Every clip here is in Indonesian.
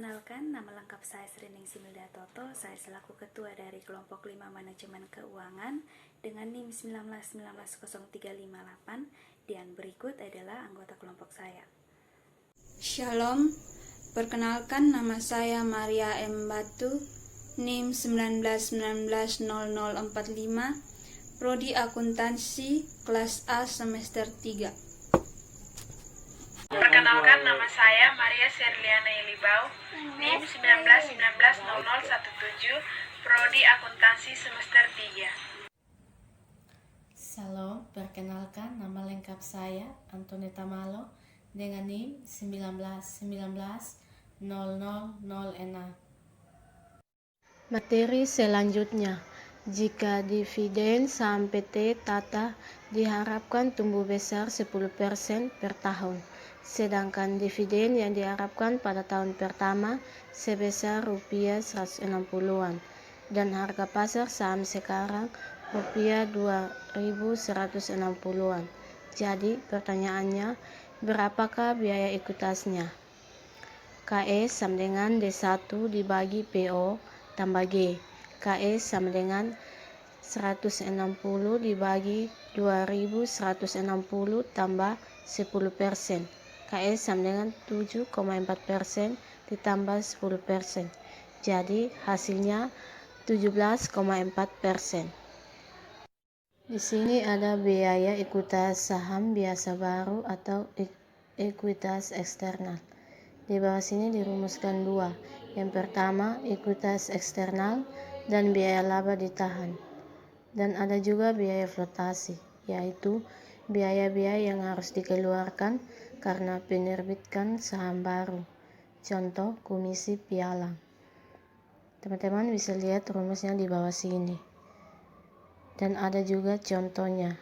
Perkenalkan, nama lengkap saya Sri Ningsih Milda Toto. Saya selaku Ketua dari Kelompok 5 Manajemen Keuangan dengan NIM 19190358 dan berikut adalah anggota kelompok saya. Shalom, perkenalkan nama saya Maria M. Batu, NIM 19190045, Prodi Akuntansi, kelas A semester 3. Perkenalkan, nama saya Maria Serliana Ilibau, NIM 19190017, Prodi Akuntansi semester 3. Salam, perkenalkan nama lengkap saya Antoneta Malo dengan NIM 19190006. Materi selanjutnya, jika dividen saham PT Tata diharapkan tumbuh besar 10% per tahun, sedangkan dividen yang diharapkan pada tahun pertama sebesar rupiah 160-an dan harga pasar saham sekarang rupiah 2.160-an. Jadi pertanyaannya, berapakah biaya ekuitasnya? KE sama dengan D1 dibagi PO tambah G. KE sama dengan 160 dibagi 2.160 tambah 10%. KE sama dengan 7,4% ditambah 10%. Jadi hasilnya 17,4%. Di sini ada biaya ekuitas saham biasa baru atau ekuitas eksternal. Di bawah sini dirumuskan dua. Yang pertama, ekuitas eksternal dan biaya laba ditahan. Dan ada juga biaya flotasi, yaitu biaya-biaya yang harus dikeluarkan karena penerbitkan saham baru. Contoh, komisi pialang. Teman-teman bisa lihat rumusnya di bawah sini. Dan ada juga contohnya.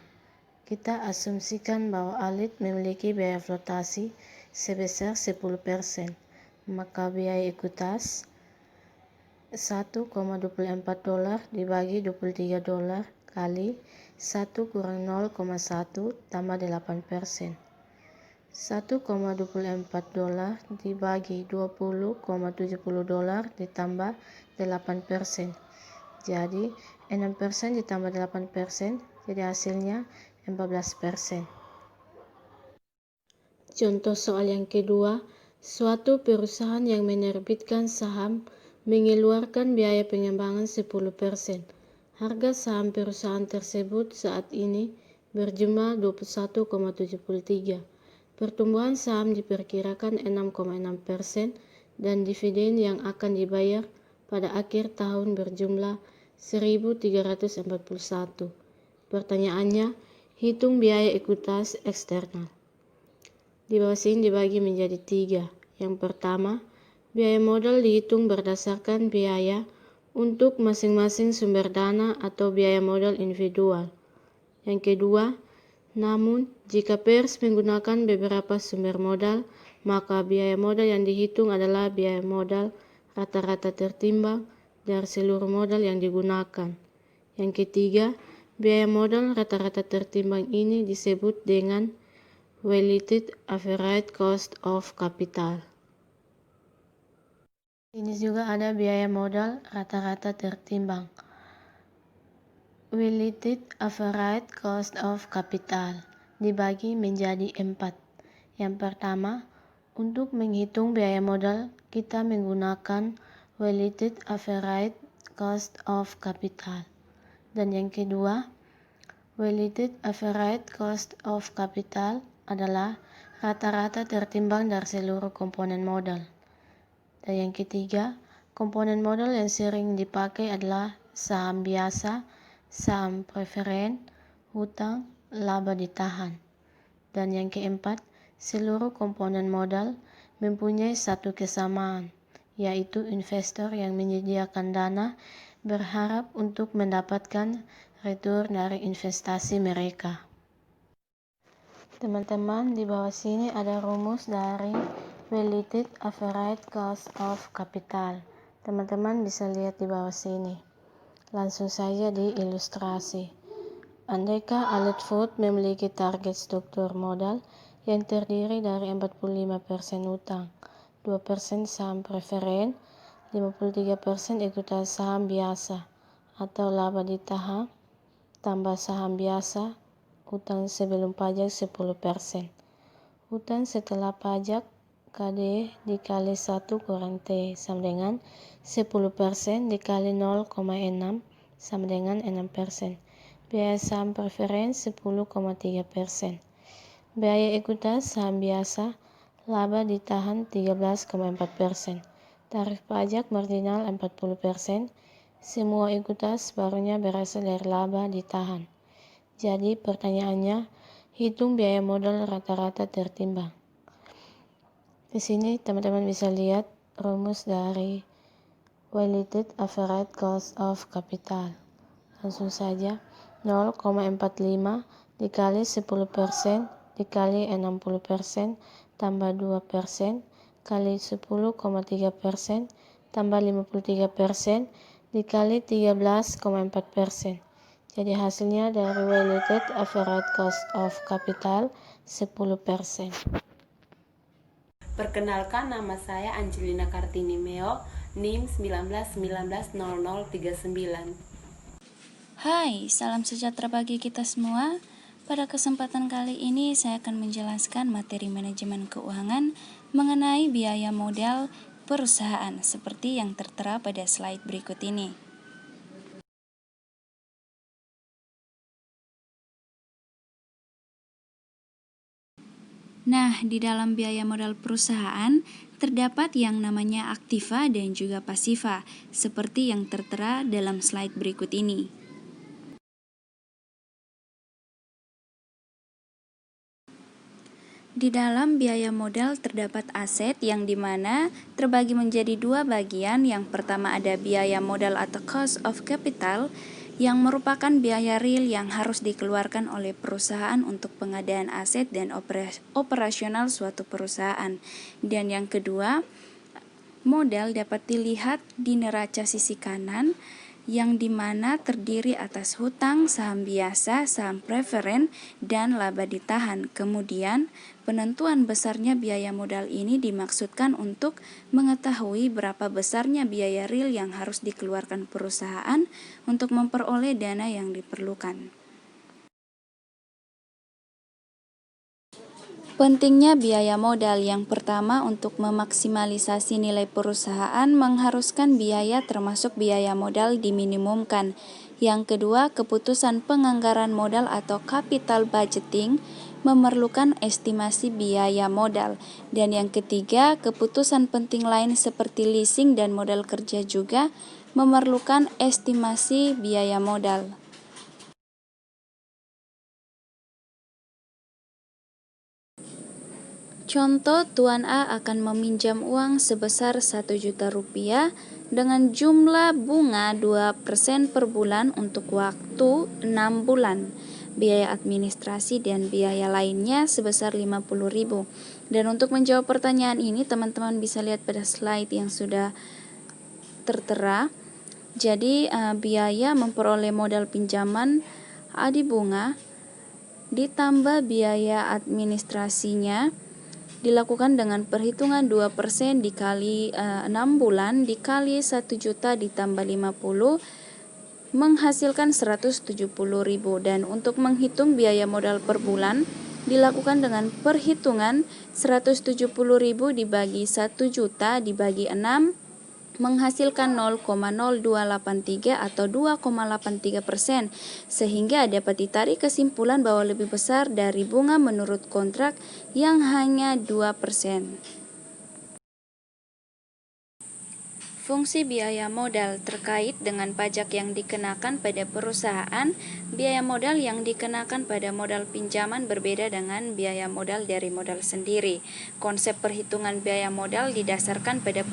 Kita asumsikan bahwa Alit memiliki biaya flotasi sebesar 10%, maka biaya ekuitas $1,24 dibagi $23 kali 1 kurang 0,1 tambah 8%. $1,24 dibagi $20,70 ditambah 8%. Jadi 6% ditambah 8%, jadi hasilnya 14%. Contoh soal yang kedua, suatu perusahaan yang menerbitkan saham mengeluarkan biaya pengembangan 10%. Harga saham perusahaan tersebut saat ini berjumlah 21,73. Pertumbuhan saham diperkirakan 6,6% dan dividen yang akan dibayar pada akhir tahun berjumlah 1.341. Pertanyaannya, hitung biaya ekuitas eksternal. Di bawah sini dibagi menjadi 3. Yang pertama, biaya modal dihitung berdasarkan biaya untuk masing-masing sumber dana atau biaya modal individual. Yang kedua, namun jika pers menggunakan beberapa sumber modal, maka biaya modal yang dihitung adalah biaya modal rata-rata tertimbang dari seluruh modal yang digunakan. Yang ketiga, biaya modal rata-rata tertimbang ini disebut dengan weighted average cost of capital. Ini juga ada biaya modal rata-rata tertimbang. Weighted average cost of capital dibagi menjadi 4. Yang pertama, untuk menghitung biaya modal, kita menggunakan weighted average cost of capital. Dan yang kedua, weighted average cost of capital adalah rata-rata tertimbang dari seluruh komponen modal. Dan yang ketiga, komponen modal yang sering dipakai adalah saham biasa, saham preferen, hutang, laba ditahan. Dan yang keempat, seluruh komponen modal mempunyai satu kesamaan, yaitu investor yang menyediakan dana berharap untuk mendapatkan return dari investasi mereka. Teman-teman, di bawah sini ada rumus dari weighted average cost of capital. Teman-teman bisa lihat di bawah sini. Langsung saja diilustrasi. Andaikah Alit Food memiliki target struktur modal yang terdiri dari 45% utang, 2% saham preferen, 53% ekuitas saham biasa atau laba ditahan, tambah saham biasa, utang sebelum pajak 10%. Utang setelah pajak KD dikali 1 kurang T sama dengan 10% dikali 0,6 sama dengan 6%. Biaya saham preferen 10,3%. Biaya ekuitas saham biasa, laba ditahan 13,4%. Tarif pajak marginal 40%. Semua ekuitas barunya berasal dari laba ditahan. Jadi pertanyaannya, hitung biaya modal rata-rata tertimbang. Di sini teman-teman bisa lihat rumus dari weighted average cost of capital. Langsung saja 0,45 dikali 10% dikali 60% tambah 2% kali 10,3% tambah 53% dikali 13,4%. Jadi hasilnya dari weighted average cost of capital 10%. Perkenalkan, nama saya Angelina Kartini Meo, NIM 19190039. Hai, salam sejahtera bagi kita semua. Pada kesempatan kali ini saya akan menjelaskan materi manajemen keuangan mengenai biaya modal perusahaan seperti yang tertera pada slide berikut ini. Nah, di dalam biaya modal perusahaan terdapat yang namanya aktiva dan juga pasiva, seperti yang tertera dalam slide berikut ini. Di dalam biaya modal terdapat aset yang dimana terbagi menjadi dua bagian. Yang pertama ada biaya modal atau cost of capital, yang merupakan biaya real yang harus dikeluarkan oleh perusahaan untuk pengadaan aset dan operasional suatu perusahaan. Dan yang kedua, modal dapat dilihat di neraca sisi kanan, yang dimana terdiri atas hutang, saham biasa, saham preferen, dan laba ditahan. Kemudian, penentuan besarnya biaya modal ini dimaksudkan untuk mengetahui berapa besarnya biaya real yang harus dikeluarkan perusahaan untuk memperoleh dana yang diperlukan. Pentingnya biaya modal. Yang pertama, untuk memaksimalisasi nilai perusahaan mengharuskan biaya termasuk biaya modal diminimumkan. Yang kedua, keputusan penganggaran modal atau capital budgeting memerlukan estimasi biaya modal. Dan yang ketiga, keputusan penting lain seperti leasing dan modal kerja juga memerlukan estimasi biaya modal. Contoh, Tuan A akan meminjam uang sebesar 1 juta rupiah dengan jumlah bunga 2% per bulan untuk waktu 6 bulan. Biaya administrasi dan biaya lainnya sebesar 50.000. Dan untuk menjawab pertanyaan ini, teman-teman bisa lihat pada slide yang sudah tertera. Jadi, biaya memperoleh modal pinjaman adi bunga ditambah biaya administrasinya dilakukan dengan perhitungan 2% dikali 6 bulan dikali 1 juta ditambah 50 menghasilkan 170.000. Dan untuk menghitung biaya modal per bulan dilakukan dengan perhitungan 170.000 dibagi 1 juta dibagi 6 menghasilkan 0,0283 atau 2,83%, sehingga dapat ditarik kesimpulan bahwa lebih besar dari bunga menurut kontrak yang hanya 2%. Fungsi biaya modal terkait dengan pajak yang dikenakan pada perusahaan. Biaya modal yang dikenakan pada modal pinjaman berbeda dengan biaya modal dari modal sendiri. Konsep perhitungan biaya modal didasarkan pada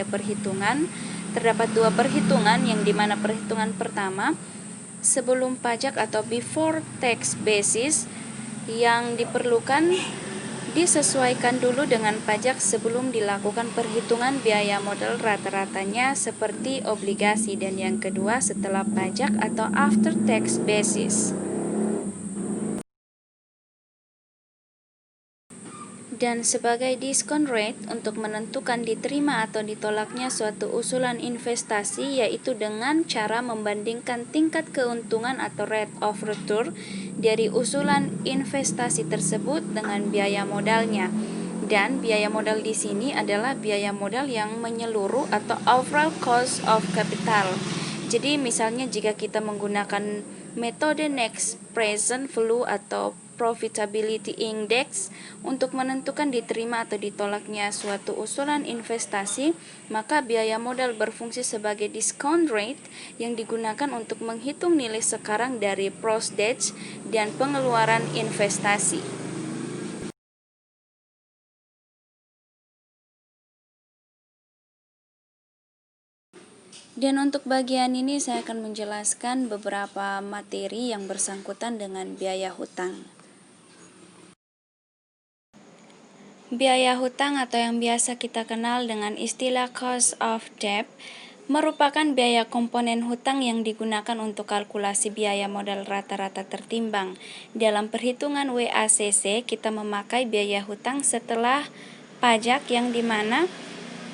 perhitungan. Terdapat dua perhitungan, yang dimana perhitungan pertama sebelum pajak atau before tax basis, yang diperlukan disesuaikan dulu dengan pajak sebelum dilakukan perhitungan biaya modal rata-ratanya seperti obligasi. Dan yang kedua setelah pajak atau after tax basis. Dan sebagai discount rate untuk menentukan diterima atau ditolaknya suatu usulan investasi, yaitu dengan cara membandingkan tingkat keuntungan atau rate of return dari usulan investasi tersebut dengan biaya modalnya. Dan biaya modal di sini adalah biaya modal yang menyeluruh atau overall cost of capital. Jadi misalnya jika kita menggunakan metode next present value atau profitability index untuk menentukan diterima atau ditolaknya suatu usulan investasi, maka biaya modal berfungsi sebagai discount rate yang digunakan untuk menghitung nilai sekarang dari proceeds dan pengeluaran investasi. Dan untuk bagian ini saya akan menjelaskan beberapa materi yang bersangkutan dengan biaya hutang. Biaya hutang atau yang biasa kita kenal dengan istilah cost of debt merupakan biaya komponen hutang yang digunakan untuk kalkulasi biaya modal rata-rata tertimbang. Dalam perhitungan WACC, kita memakai biaya hutang setelah pajak yang dimana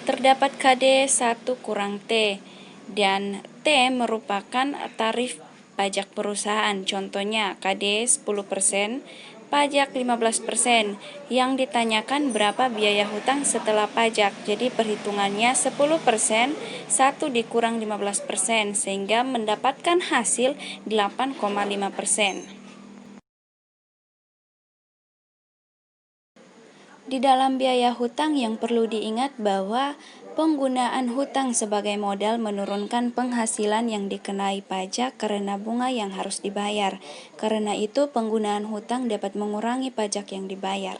terdapat KD 1 kurang T, dan T merupakan tarif pajak perusahaan. Contohnya KD 10%, pajak 15%. Yang ditanyakan berapa biaya hutang setelah pajak. Jadi perhitungannya 10%, 1 dikurang 15%, sehingga mendapatkan hasil 8,5%. Di dalam biaya hutang yang perlu diingat bahwa penggunaan hutang sebagai modal menurunkan penghasilan yang dikenai pajak karena bunga yang harus dibayar. Karena itu, penggunaan hutang dapat mengurangi pajak yang dibayar.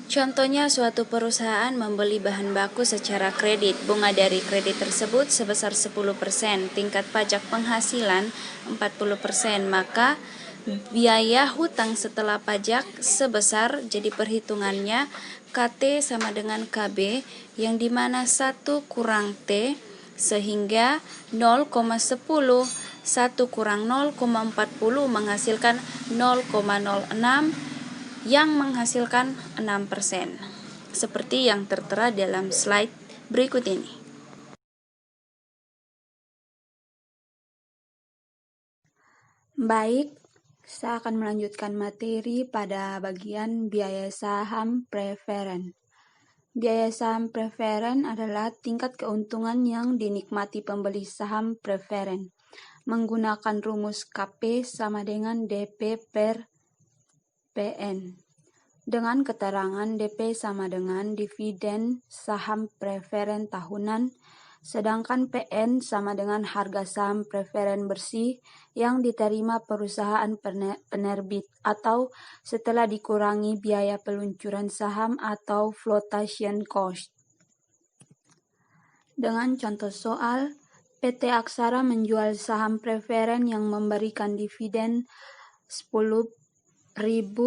Contohnya, suatu perusahaan membeli bahan baku secara kredit. Bunga dari kredit tersebut sebesar 10%, tingkat pajak penghasilan 40%, maka biaya hutang setelah pajak sebesar, jadi perhitungannya KT sama dengan KB, yang dimana 1 kurang T, sehingga 0,10, 1 kurang 0,40 menghasilkan 0,06, yang menghasilkan 6%, seperti yang tertera dalam slide berikut ini. Baik, saya akan melanjutkan materi pada bagian biaya saham preferen. Biaya saham preferen adalah tingkat keuntungan yang dinikmati pembeli saham preferen menggunakan rumus KP sama dengan DP per PN. Dengan keterangan DP sama dengan dividen saham preferen tahunan, sedangkan PN sama dengan harga saham preferen bersih yang diterima perusahaan penerbit atau setelah dikurangi biaya peluncuran saham atau flotation cost. Dengan contoh soal, PT Aksara menjual saham preferen yang memberikan dividen 10.000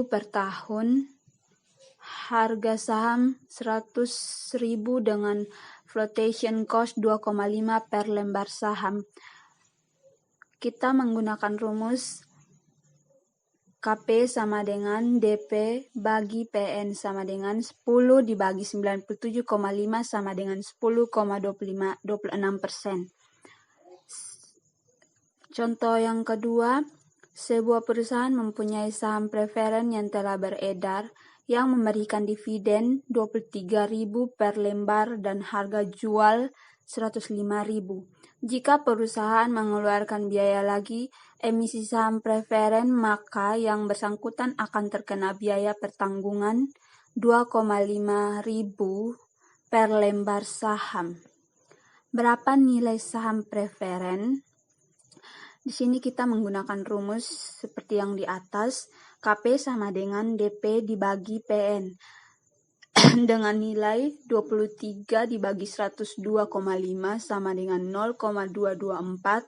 per tahun, harga saham 100.000 dengan flotation cost 2,5 per lembar saham. Kita menggunakan rumus KP sama dengan DP bagi PN sama dengan 10 dibagi 97,5 sama dengan 10,26%. Contoh yang kedua, sebuah perusahaan mempunyai saham preferen yang telah beredar yang memberikan dividen 23.000 per lembar dan harga jual 105.000. Jika perusahaan mengeluarkan biaya lagi emisi saham preferen, maka yang bersangkutan akan terkena biaya pertanggungan 2,5.000 per lembar saham. Berapa nilai saham preferen? Di sini kita menggunakan rumus seperti yang di atas, KP sama dengan DP dibagi PN dengan nilai 23 dibagi 102,5 sama dengan 0,224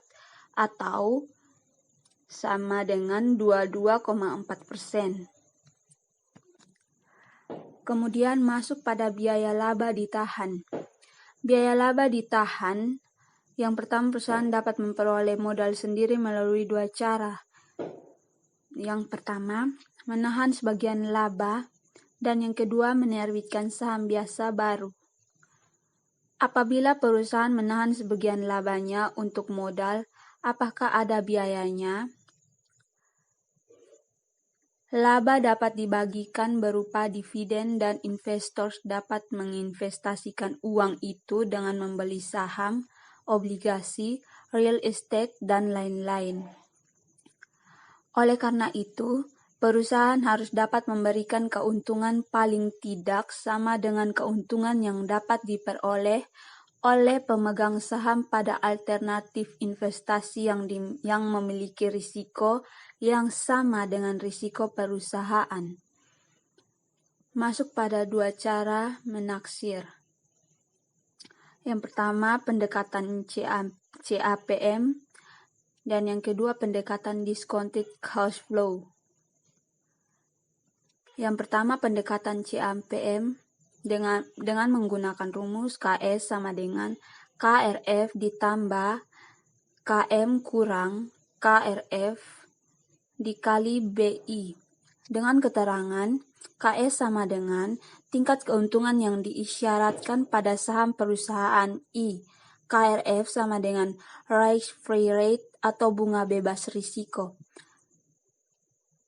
atau sama dengan 22,4%. Kemudian masuk pada biaya laba ditahan. Biaya laba ditahan, yang pertama, perusahaan dapat memperoleh modal sendiri melalui dua cara. Yang pertama, menahan sebagian laba, dan yang kedua, menerbitkan saham biasa baru. Apabila perusahaan menahan sebagian labanya untuk modal, apakah ada biayanya? Laba dapat dibagikan berupa dividen dan investor dapat menginvestasikan uang itu dengan membeli saham, obligasi, real estate, dan lain-lain. Oleh karena itu, perusahaan harus dapat memberikan keuntungan paling tidak sama dengan keuntungan yang dapat diperoleh oleh pemegang saham pada alternatif investasi yang memiliki risiko yang sama dengan risiko perusahaan. Masuk pada dua cara menaksir. Yang pertama, pendekatan CAPM, dan yang kedua, pendekatan discounted cash flow. Yang pertama, pendekatan CAPM dengan menggunakan rumus KS sama dengan KRF ditambah KM kurang KRF dikali BI. Dengan keterangan, KS sama dengan tingkat keuntungan yang diisyaratkan pada saham perusahaan I. KRF sama dengan risk-free rate atau bunga bebas risiko.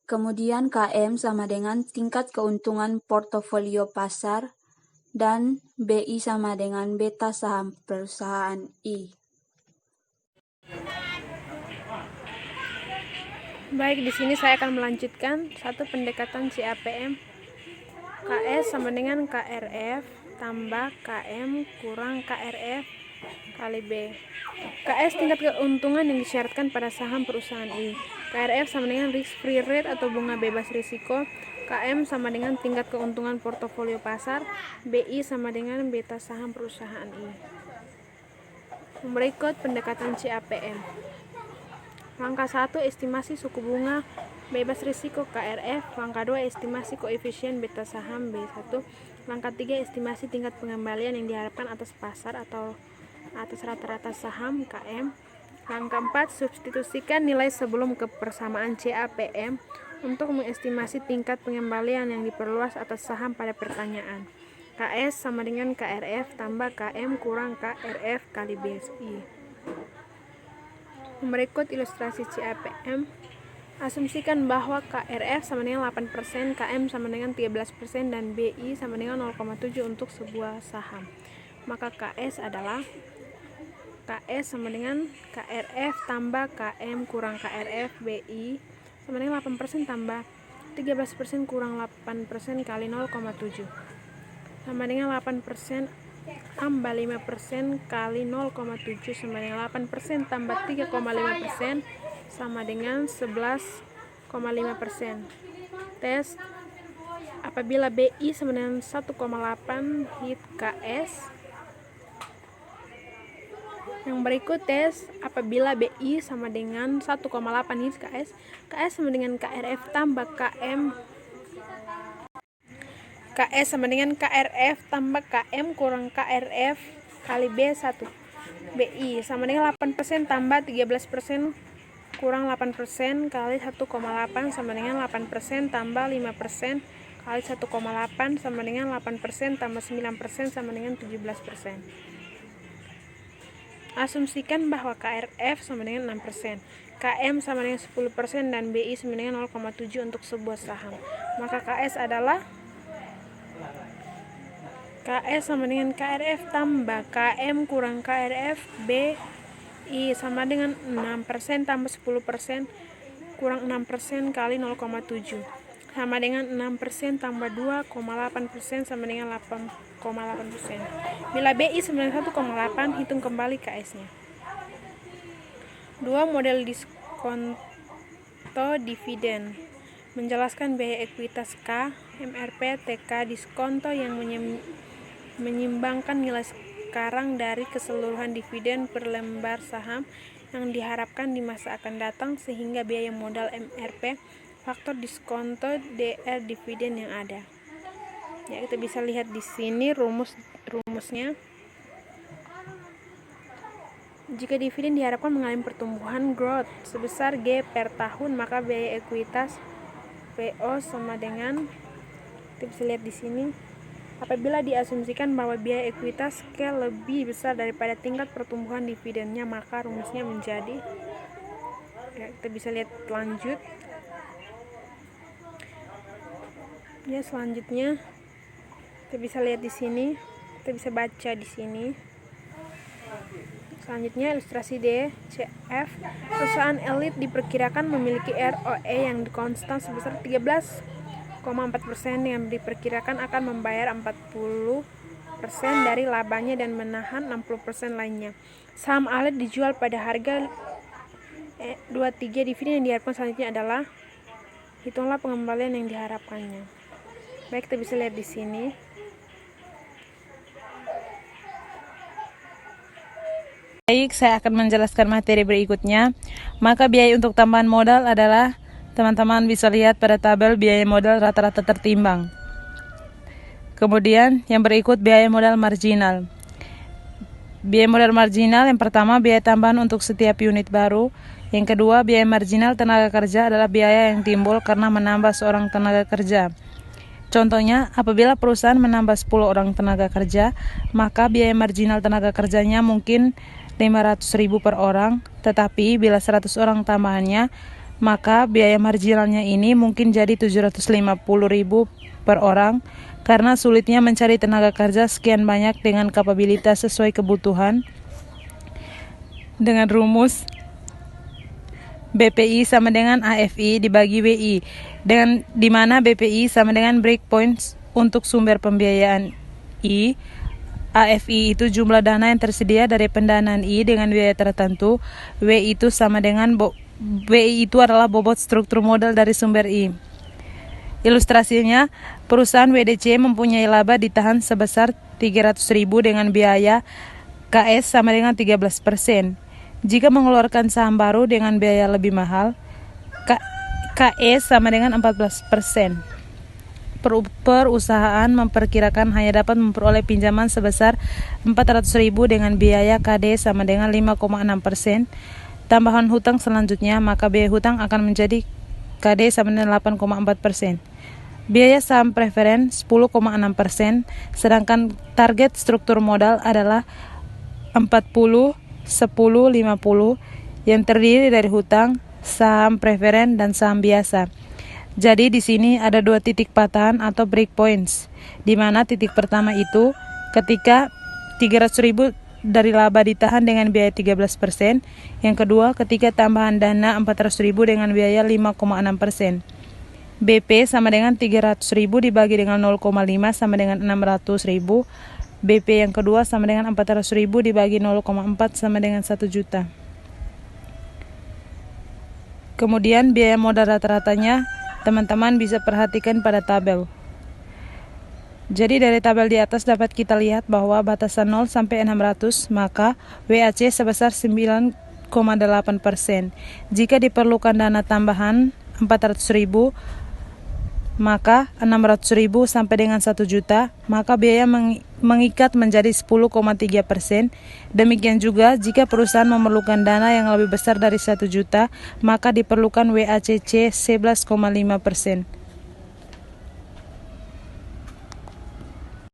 Kemudian KM sama dengan tingkat keuntungan portofolio pasar, dan BI sama dengan beta saham perusahaan I. Baik, di sini saya akan melanjutkan satu pendekatan CAPM. KS sama dengan KRF tambah KM kurang KRF kali B. KS tingkat keuntungan yang disyaratkan pada saham perusahaan I. KRF sama dengan risk free rate atau bunga bebas risiko. KM sama dengan tingkat keuntungan portofolio pasar. BI sama dengan beta saham perusahaan I. Berikut pendekatan CAPM. Langkah 1, estimasi suku bunga bebas risiko KRF. Langkah 2, estimasi koefisien beta saham B1. Langkah 3, estimasi tingkat pengembalian yang diharapkan atas pasar atau atas rata-rata saham KM. Langkah 4, substitusikan nilai sebelum kebersamaan CAPM untuk mengestimasi tingkat pengembalian yang diperluas atas saham pada pertanyaan. KS sama dengan KRF tambah KM kurang KRF kali BSI. Berikut ilustrasi CAPM. Asumsikan bahwa KRF sama dengan 8%, KM sama dengan 13%, dan BI sama dengan 0,7 untuk sebuah saham. Maka KS adalah KS sama dengan KRF tambah KM kurang KRF BI sama dengan 8% tambah 13% kurang 8% kali 0,7 sama dengan 8% tambah 5% kali 0,7 sama dengan 8% tambah 3,5% sama dengan 11,5%. Tes apabila BI sama dengan 1,8 hit KS. Yang berikut tes apabila BI sama dengan 1,8 hit KS. KS sama dengan KRF tambah KM. KS sama dengan KRF tambah KM kurang KRF kali B1. BI sama dengan 8% tambah 13% kurang 8% kali 1,8 sama dengan 8% tambah 5% kali 1,8 sama dengan 8% tambah 9% sama dengan 17%. Asumsikan bahwa KRF sama dengan 6%, KM sama dengan 10%, dan BI sama dengan 0,7 untuk sebuah saham. Maka KS adalah KS sama dengan KRF tambah KM kurang KRF BI sama dengan 6% tambah 10% kurang 6% kali 0,7 sama dengan 6% tambah 2,8% sama dengan 8,8%. Bila BI sama dengan 1,8, hitung kembali KS-nya. 2. Model diskonto dividen. Menjelaskan biaya ekuitas K, MRP, TK, diskonto yang menyimbangkan nilai sekarang dari keseluruhan dividen per lembar saham yang diharapkan di masa akan datang, sehingga biaya modal MRP, faktor diskonto DR dividen yang ada. Ya, kita bisa lihat di sini rumusnya. Jika dividen diharapkan mengalami pertumbuhan growth sebesar G per tahun, maka biaya ekuitas PO sama dengan, kita bisa lihat di sini, apabila diasumsikan bahwa biaya ekuitas K lebih besar daripada tingkat pertumbuhan dividennya, maka rumusnya menjadi, ya, kita bisa lihat lanjut. Ya, selanjutnya kita bisa lihat di sini, kita bisa baca di sini. Selanjutnya ilustrasi D, CF, perusahaan elit diperkirakan memiliki ROE yang konstan sebesar 13,4% yang diperkirakan akan membayar 40% dari labanya dan menahan 60% lainnya. Saham elit dijual pada harga 23. Dividen yang diharapkan selanjutnya adalah, hitunglah pengembalian yang diharapkannya. Baik, kita bisa lihat di sini. Baik, saya akan menjelaskan materi berikutnya. Maka biaya untuk tambahan modal adalah, teman-teman bisa lihat pada tabel biaya modal rata-rata tertimbang. Kemudian yang berikut biaya modal marginal. Biaya modal marginal yang pertama biaya tambahan untuk setiap unit baru. Yang kedua, biaya marginal tenaga kerja adalah biaya yang timbul karena menambah seorang tenaga kerja. Contohnya, apabila perusahaan menambah 10 orang tenaga kerja, maka biaya marginal tenaga kerjanya mungkin 500.000 per orang, tetapi bila 100 orang tambahannya, maka biaya marginalnya ini mungkin jadi 750.000 per orang, karena sulitnya mencari tenaga kerja sekian banyak dengan kapabilitas sesuai kebutuhan. Dengan rumus BPI sama dengan AFI dibagi WI, dengan dimana BPI sama dengan breakpoints untuk sumber pembiayaan I, AFI itu jumlah dana yang tersedia dari pendanaan I dengan biaya tertentu, WI itu sama dengan WI itu adalah bobot struktur modal dari sumber I. Ilustrasinya, perusahaan WDC mempunyai laba ditahan sebesar 300.000 dengan biaya KS sama dengan 13%. Jika mengeluarkan saham baru dengan biaya lebih mahal, KS sama dengan 14%. Perusahaan memperkirakan hanya dapat memperoleh pinjaman sebesar 400.000 dengan biaya KD sama dengan 5,6%. Tambahan hutang selanjutnya, maka biaya hutang akan menjadi KD sama dengan 8,4%. Biaya saham preferen 10,6%, sedangkan target struktur modal adalah 40, 10, 50 yang terdiri dari hutang, saham preferen, dan saham biasa. Jadi di sini ada 2 titik patahan atau breakpoints, di mana titik pertama itu ketika 300.000 dari laba ditahan dengan biaya 13%, yang kedua ketika tambahan dana 400.000 dengan biaya 5,6%. BP sama dengan 300.000 dibagi dengan 0,5 sama dengan 600.000. BP yang kedua sama dengan 400.000 dibagi 0,4 sama dengan 1 juta. Kemudian biaya modal rata-ratanya teman-teman bisa perhatikan pada tabel. Jadi dari tabel di atas dapat kita lihat bahwa batasan 0 sampai 600, maka WAC sebesar 9,8%. Jika diperlukan dana tambahan 400.000, maka 600.000 sampai dengan 1 juta, maka biaya mengikat menjadi 10,3%. Demikian juga jika perusahaan memerlukan dana yang lebih besar dari 1 juta, maka diperlukan WACC 11,5%.